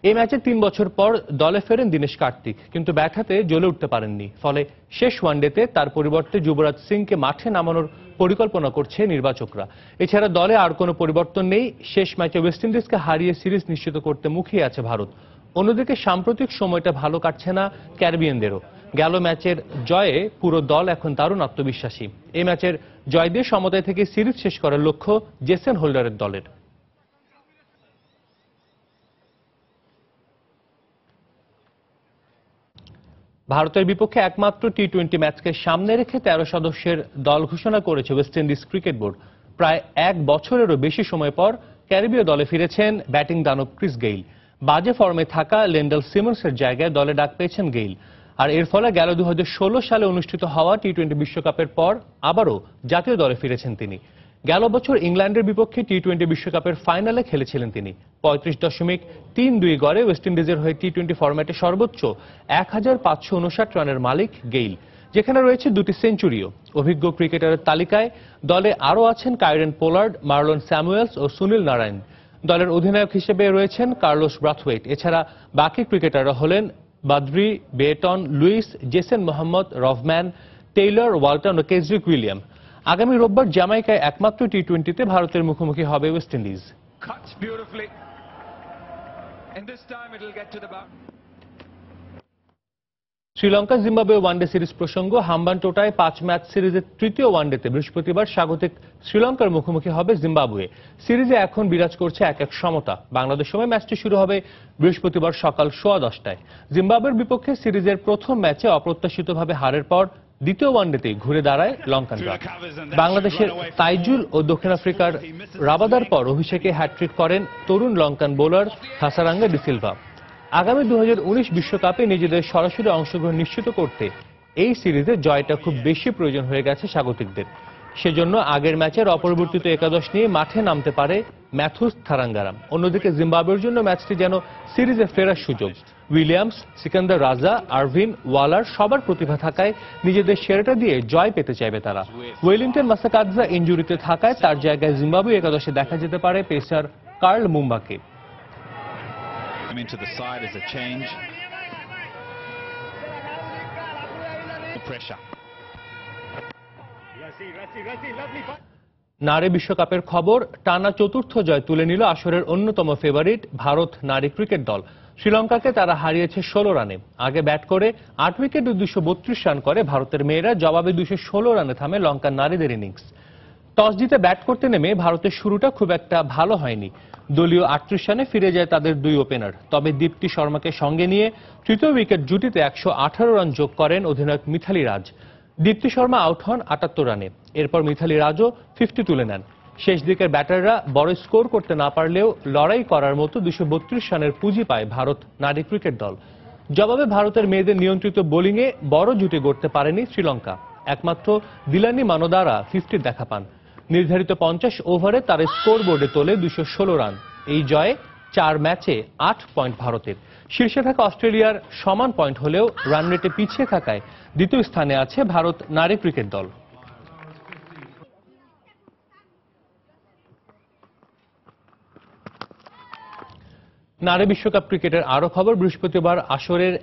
এই ম্যাচে 3 বছর পর দলে ফেরেন দীনেশ কার্তিক, কিন্তু ব্যাট হাতে জ্বলে উঠতে পারেননি। ফলে শেষ ওয়ানডেতে তার পরিবর্তে যুবরাজ সিংকে মাঠে নামানোর পরিকল্পনা করছে নির্বাচকরা। এছাড়া দলে আর কোনো পরিবর্তন নেই। শেষ ম্যাচে ওয়েস্ট ইন্ডিজকে হারিয়ে সিরিজ নিশ্চিত করতে মুখিয়ে আছে ভারত। অন্যদিকে সাম্প্রতিক সময়টা ভালো কাটছে না ক্যারিবিয়ানদেরও। গেল ম্যাচের জয়ে পুরো দল এখন দারুণ আত্মবিশ্বাসী। এই ম্যাচের জয় দিয়ে সমতায় থেকে সিরিজ শেষ করার লক্ষ্য জেসন হোল্ডারের দলের। ভারতের বিপক্ষে একমাত্র টি-20 ম্যাচকে সামনে রেখে 13 সদস্যের দল ঘোষণা করেছে ওয়েস্ট ইন্ডিজ ক্রিকেট বোর্ড। প্রায় 1 বছরেরও বেশি সময় পর ক্যারিবীয় দলে ফিরেছেন ব্যাটিং দানব ক্রিস গেইল। বাজে ফর্মে থাকা লেন্ডেল সিমন্সের জায়গায় দলে ডাক পেয়েছেন গেইল। আর এর ফলে গেল 2016 সালে অনুষ্ঠিত হওয়া টি-20 বিশ্বকাপের পর আবারও জাতীয় দলে ফিরেছেন তিনি। গেল বছর ইংল্যান্ডের বিপক্ষে টি-20 বিশ্বকাপের ফাইনালে খেলেছিলেন তিনি। 35.32 গড়ে ওয়েস্ট ইন্ডিজের হয়ে টি-20 ফরম্যাটে সর্বোচ্চ 1559 রানের মালিক গেইল, যেখানে রয়েছে 2টি সেঞ্চুরিও। অভিজ্ঞ ক্রিকেটারের তালিকায় দলে আরও আছেন কাইরেন পোলার্ড, মার্লন স্যামুয়েলস ও সুনীল নারায়ণ। দলের অধিনায়ক হিসেবে রয়েছেন কার্লোস ব্রাথওয়েট। এছাড়া বাকি ক্রিকেটাররা হলেন Badree, Beaton, Lewis, Jason Mohammed, Rovman, Taylor, Walton ও কেজরিক উইলিয়াম। আগামী রোববার জ্যামাইকায় একমাত্র টি-20তে ভারতের মুখোমুখি হবে West Indies. Sri Lanka Zimbabwe one day series প্রসঙ্গ। হাম্বানটোটায় 5 ম্যাচ সিরিজের তৃতীয় ওয়ানডেতে বৃহস্পতিবার স্বাগতিক শ্রীলঙ্কার মুখোমুখি হবে জিম্বাবুয়ে। সিরিজে এখন বিরাজ করছে 1-1 সমতা। বাংলাদেশ সময় ম্যাচটি শুরু হবে বৃহস্পতিবার সকাল 10:15টায়। জিম্বাবুয়ের বিপক্ষে সিরিজের প্রথম ম্যাচে অপ্রত্যাশিতভাবে হারের পর দ্বিতীয় ওয়ানডেতেই ঘুরে দাঁড়ায় লঙ্কানরা। বাংলাদেশের তাইজুল ও দক্ষিণ আফ্রিকার রাবাদার পর অভিষেকে হ্যাটট্রিক করেন তরুণ লঙ্কান বোলার হাসারাঙ্গা ডিসিলভা। আগামী 2019 বিশ্বকাপে নিজেদের সরাসরি অংশগ্রহণ নিশ্চিত করতে এই সিরিজে জয়টা খুব বেশি প্রয়োজন হয়ে গেছে স্বাগতিকদের। সেজন্য আগের ম্যাচের অপরিবর্তিত একাদশ নিয়ে মাঠে নামতে পারে ম্যাথুস থারাঙ্গারাম। অন্যদিকে জিম্বাবুয়ের জন্য ম্যাচটি যেন সিরিজে ফেরার সুযোগ। উইলিয়ামস, সিকান্দার রাজা, আরভিন, ওয়ালার সবার প্রতিভা থাকায় নিজেদের সেরাটা দিয়ে জয় পেতে চাইবে তারা। ওয়েলিংটন মাসাকাদজা ইনজুরিতে থাকায় তার জায়গায় জিম্বাবুয়ে একাদশে দেখা যেতে পারে পেসার কার্ল মুম্বাকে। নারী বিশ্বকাপের খবর, টানা চতুর্থ জয় তুলে নিল আসরের অন্যতম ফেভারিট ভারত নারী ক্রিকেট দল। শ্রীলঙ্কাকে তারা হারিয়েছে 16 রানে। আগে ব্যাট করে 8 উইকেটে 232 রান করে ভারতের মেয়েরা, জবাবে 216 রানে থামে লঙ্কার নারীদের ইনিংস। টস জিতে ব্যাট করতে নেমে ভারতের শুরুটা খুব একটা ভালো হয়নি। দলীয় 38 রানে ফিরে যায় তাদের দুই ওপেনার। তবে দীপ্তি শর্মাকে সঙ্গে নিয়ে তৃতীয় উইকেট জুটিতে 118 রান যোগ করেন অধিনায়ক মিথালি রাজ। দীপ্তি শর্মা আউট হন 78 রানে। এরপর মিথালি রাজও 50 তুলে নেন। শেষ দিকের ব্যাটাররা বড় স্কোর করতে না পারলেও লড়াই করার মতো 232 রানের পুঁজি পায় ভারত নারী ক্রিকেট দল। জবাবে ভারতের মেয়েদের নিয়ন্ত্রিত বোলিংয়ে বড় জুটি গড়তে পারেনি শ্রীলঙ্কা। একমাত্র দিলানি মানোদারা 50 দেখা পান। নির্ধারিত 50 ওভারে তার স্কোর বোর্ডে তোলে 216 রান। এই জয়ে 4 ম্যাচে 8 পয়েন্ট ভারতের। শীর্ষে থাকা অস্ট্রেলিয়ার সমান পয়েন্ট হলেও রান রেটে পিছিয়ে থাকায় দ্বিতীয় স্থানে আছে ভারত নারী ক্রিকেট দল। নারী বিশ্বকাপ ক্রিকেটের আরো খবর, বৃহস্পতিবার আসরের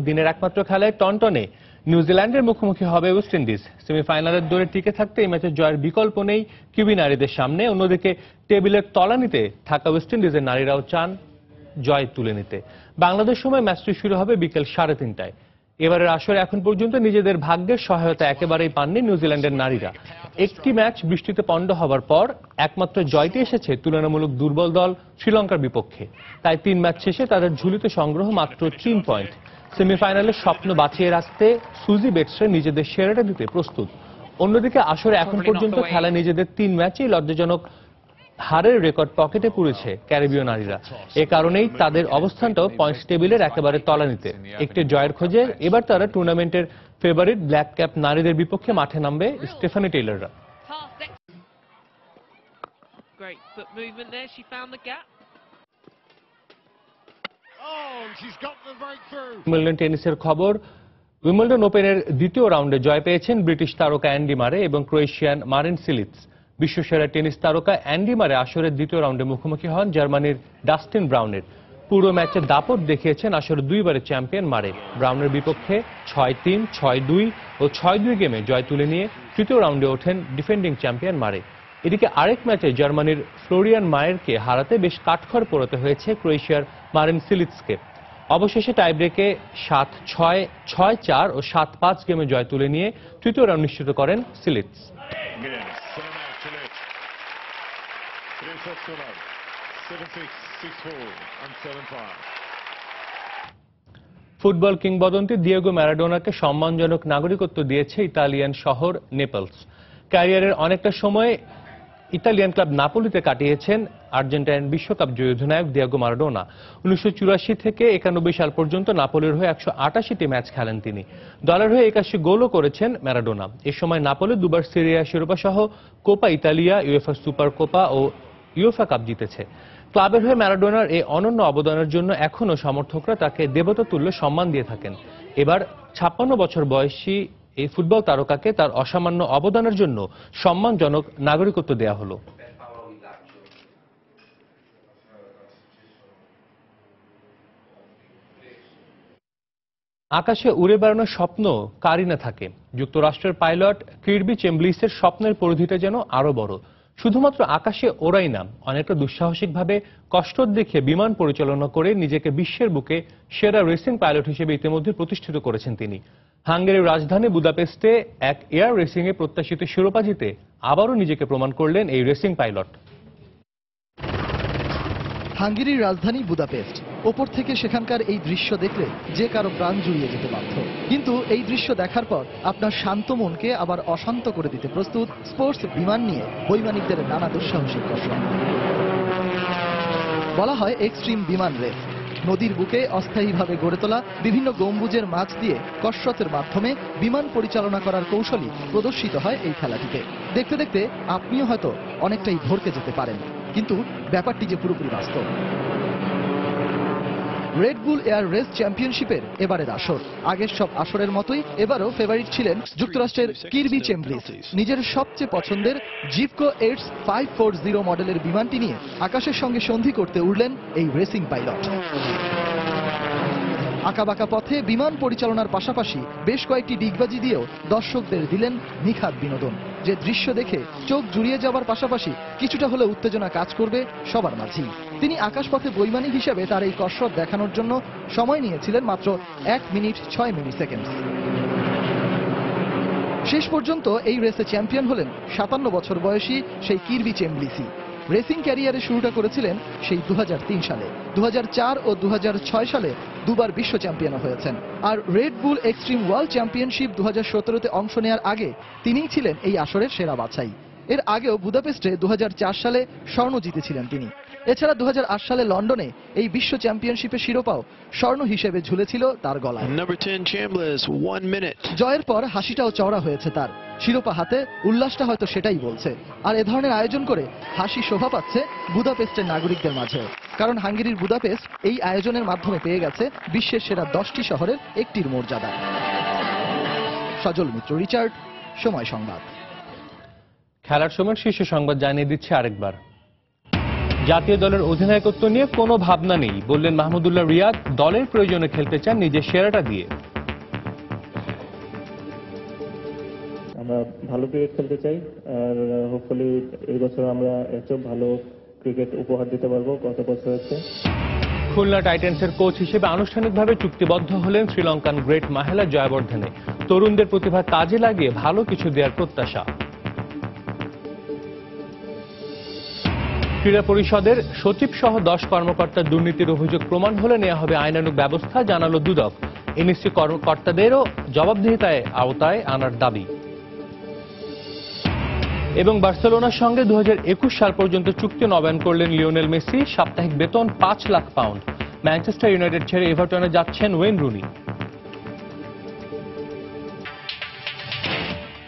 দিনের একমাত্র খেলায় টনটনে নিউজিল্যান্ডের মুখোমুখি হবে ওয়েস্ট ইন্ডিজ। সেমিফাইনালের দৌড়ে টিকে থাকতে এই ম্যাচে জয়ের বিকল্প নেই কিউবি নারীদের সামনে। অন্যদিকে টেবিলের তলানিতে থাকা ওয়েস্ট ইন্ডিজের নারীরাও চান জয় তুলে নিতে। বাংলাদেশ সময় ম্যাচটি শুরু হবে বিকেল 3:30টায়। এবারের আসরে এখন পর্যন্ত নিজেদের ভাগ্যের সহায়তা একেবারেই পাননি নিউজিল্যান্ডের নারীরা। একটি ম্যাচ বৃষ্টিতে পণ্ড হবার পর একমাত্র জয়টি এসেছে তুলনামূলক দুর্বল দল শ্রীলঙ্কার বিপক্ষে। তাই 3 ম্যাচ শেষে তাদের ঝুলিতে সংগ্রহ মাত্র 3 পয়েন্ট। সেমিফাইনালের স্বপ্ন বাঁচিয়ে রাখতে সুজি বেটসরা নিজেদের সেরাটা দিতে প্রস্তুত। অন্যদিকে আসরে এখন পর্যন্ত খেলা নিজেদের 3 ম্যাচেই লজ্জাজনক হারের রেকর্ড পকেটে পুরেছে ক্যারিবীয় নারীরা। এ কারণেই তাদের অবস্থানটাও পয়েন্টস টেবিলের একেবারে তলানিতে। একটি জয়ের খোঁজে এবার তারা টুর্নামেন্টের ফেভারিট ব্ল্যাক ক্যাপ নারীদের বিপক্ষে মাঠে নামবে স্টেফানি টেইলররা। উইম্বলডন টেনিসের খবর, উইম্বলডন ওপেনের দ্বিতীয় রাউন্ডে জয় পেয়েছেন ব্রিটিশ তারকা অ্যান্ডি মারে এবং ক্রোয়েশিয়ান মারিন সিলিচ। বিশ্বসেরা টেনিস তারকা অ্যান্ডি মারে আসরের দ্বিতীয় রাউন্ডে মুখোমুখি হন জার্মানির ডাস্টিন ব্রাউনের। পুরো ম্যাচে দাপট দেখিয়েছেন আসরের 2বারের চ্যাম্পিয়ন মারে। ব্রাউনের বিপক্ষে 6-3, 6-2 ও 6-2 গেমে জয় তুলে নিয়ে তৃতীয় রাউন্ডে ওঠেন ডিফেন্ডিং চ্যাম্পিয়ন মারে। এদিকে আরেক ম্যাচে জার্মানির ফ্লোরিয়ান মায়েরকে হারাতে বেশ কাঠখড় পোড়াতে হয়েছে ক্রোয়েশিয়ার মারিন সিলিচকে। অবশেষে টাইব্রেকে 7-6, 6-4 ও 7-5 গেমে জয় তুলে নিয়ে তৃতীয় রাউন্ড নিশ্চিত করেন সিলিচ। ফুটবল কিংবদন্তি দিয়েগো ম্যারাডোনাকে সম্মানজনক নাগরিকত্ব দিয়েছে ইতালিয়ান শহর নেপলস। ক্যারিয়ারের অনেকটা সময় ইতালিয়ান ক্লাব নাপোলিতে কাটিয়েছেন আর্জেন্টাইন বিশ্বকাপ জয়ী অধিনায়ক দিয়েগো ম্যারাডোনা। 1984 থেকে 91 সাল পর্যন্ত নাপোলির হয়ে 188টি ম্যাচ খেলেন তিনি। দলের হয়ে 81 গোলও করেছেন ম্যারাডোনা। এ সময় নাপোলি 2বার সিরিয়া শিরোপা সহ Coppa Italia, UEFA super Coppa ও ইউএফা কাপ জিতেছে। ক্লাবের হয়ে ম্যারাডোনার এই অনন্য অবদানের জন্য এখনও সমর্থকরা তাকে দেবতাতুল্য সম্মান দিয়ে থাকেন। এবার 56 বছর বয়সী এই ফুটবল তারকাকে তার অসামান্য অবদানের জন্য সম্মানজনক নাগরিকত্ব দেয়া হলো। আকাশে উড়ে বেড়ানোর স্বপ্ন কারই না থাকে। যুক্তরাষ্ট্রের পাইলট কির্বি চেমব্লিসের স্বপ্নের পরিধিটা যেন আরো বড়। শুধুমাত্র আকাশে ওড়াই না, অনেকটা দুঃসাহসিকভাবে কষ্ট দেখিয়ে বিমান পরিচালনা করে নিজেকে বিশ্বের বুকে সেরা রেসিং পাইলট হিসেবে ইতিমধ্যে প্রতিষ্ঠিত করেছেন তিনি। হাঙ্গেরির রাজধানী বুদাপেস্টে এক এয়ার রেসিং এ প্রত্যাশিত শিরোপা জিতে আবারও নিজেকে প্রমাণ করলেন এই রেসিং পাইলট। হাঙ্গেরির রাজধানী বুদাপেস্ট। ওপর থেকে সেখানকার এই দৃশ্য দেখলে যে কারো প্রাণ জুড়িয়ে যেতে বাধ্য। কিন্তু এই দৃশ্য দেখার পর আপনার শান্ত মনকে আবার অশান্ত করে দিতে প্রস্তুত স্পোর্টস বিমান নিয়ে বৈমানিকদের নানা দুঃসাহসিক কসরত। বলা হয় এক্সট্রিম বিমান রেস। নদীর বুকে অস্থায়ীভাবে গড়ে তোলা বিভিন্ন গম্বুজের মাঝ দিয়ে কসরতের মাধ্যমে বিমান পরিচালনা করার কৌশলই প্রদর্শিত হয় এই খেলাটিতে। দেখতে দেখতে আপনিও হয়তো অনেকটাই ভরকে যেতে পারেন, কিন্তু ব্যাপারটি যে পুরোপুরি বাস্তব। রেড বুল এয়ার রেস চ্যাম্পিয়নশিপের এবারের আসর। আগের সব আসরের মতোই এবারও ফেভারিট ছিলেন যুক্তরাষ্ট্রের কিরবি চেমব্লিস। নিজের সবচেয়ে পছন্দের জিভকো এইটস 540 মডেলের বিমানটি নিয়ে আকাশের সঙ্গে সন্ধি করতে উড়লেন এই রেসিং পাইলট। আঁকাবাঁকা পথে বিমান পরিচালনার পাশাপাশি বেশ কয়েকটি ডিগবাজি দিয়েও দর্শকদের দিলেন নিখাদ বিনোদন, যে দৃশ্য দেখে চোখ জুড়িয়ে যাবার পাশাপাশি কিছুটা হলে উত্তেজনা কাজ করবে সবার মাঝেই। তিনি আকাশপথে বৈমানিক হিসেবে তার এই কসরত দেখানোর জন্য সময় নিয়েছিলেন মাত্র 1 মিনিট 6 মিলিসেকেন্ড। শেষ পর্যন্ত এই রেসে চ্যাম্পিয়ন হলেন 57 বছর বয়সী সেই কিরবি চেমব্লিসি। রেসিং ক্যারিয়ারে শুরুটা করেছিলেন সেই 2003 সালে। 2004 ও 2006 সালে দুবার বিশ্ব চ্যাম্পিয়ন হয়েছেন। আর Red Bull extreme world championship 2017-তে অংশ নেওয়ার আগে তিনিই ছিলেন এই আসরের সেরা বাছাই। এর আগেও বুদাপেস্টে 2004 সালে স্বর্ণ জিতেছিলেন তিনি। এছাড়া 2008 সালে লন্ডনে এই বিশ্ব চ্যাম্পিয়নশিপের শিরোপাও স্বর্ণ হিসেবে ঝুলেছিল তার গলায়। জয়ের পর হাসিটাও চওড়া হয়েছে তার। শিরোপা হাতে উল্লাসটা হয়তো সেটাই বলছে। আর এ ধরনের আয়োজন করে হাসি শোভা পাচ্ছে বুদাপেস্টের নাগরিকদের মাঝেও, কারণ হাঙ্গেরির বুদাপেস্ট এই আয়োজনের মাধ্যমে পেয়ে গেছে বিশ্বের সেরা 10টি শহরের একটির মর্যাদা। সজল মিত্র, রিচার্ড, সময় সংবাদ। খেলার সময় শীর্ষ সংবাদ জানিয়ে দিচ্ছে আরেকবার। জাতীয় দলের অধিনায়কত্ব নিয়ে কোনো ভাবনা নেই বললেন মাহমুদুল্লাহ রিয়াদ। দলের প্রয়োজনে খেলতে চান নিজের সেরাটা দিয়ে। আমরা ভালো ক্রিকেট খেলতে চাই, আর হোপফুলি এই বছর আমরা একটু ভালো ক্রিকেট উপহার দিতে পারবো গত বছর হচ্ছে। খুলনা টাইটান্সের কোচ হিসেবে আনুষ্ঠানিকভাবে চুক্তিবদ্ধ হলেন শ্রীলঙ্কান গ্রেট মাহেলা জয়াবর্ধনে। তরুণদের প্রতিভা কাজে লাগিয়ে ভালো কিছু দেওয়ার প্রত্যাশা। ক্রীড়া পরিষদের সচিব সহ 10 কর্মকর্তার দুর্নীতির অভিযোগ প্রমাণ হলে নেওয়া হবে আইনানুগ ব্যবস্থা, জানালো দুদক। এনএসসি কর্মকর্তাদেরও জবাবদিহিতায় আওতায় আনার দাবি। এবং বার্সেলোনার সঙ্গে 2021 সাল পর্যন্ত চুক্তি নবায়ন করলেন লিওনেল মেসি। সাপ্তাহিক বেতন 5 লাখ পাউন্ড। ম্যানচেস্টার ইউনাইটেড ছেড়ে এভারটনে যাচ্ছেন ওয়েন রুনি।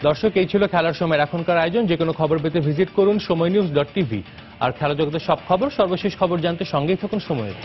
দর্শক, এই ছিল খেলার সময় এখনকার আয়োজন। যে কোনো খবর পেতে ভিজিট করুন সময়নিউজ.tv। আর খেলা জগতের সব খবর, সর্বশেষ খবর জানতে সঙ্গেই থাকুন সময়ের।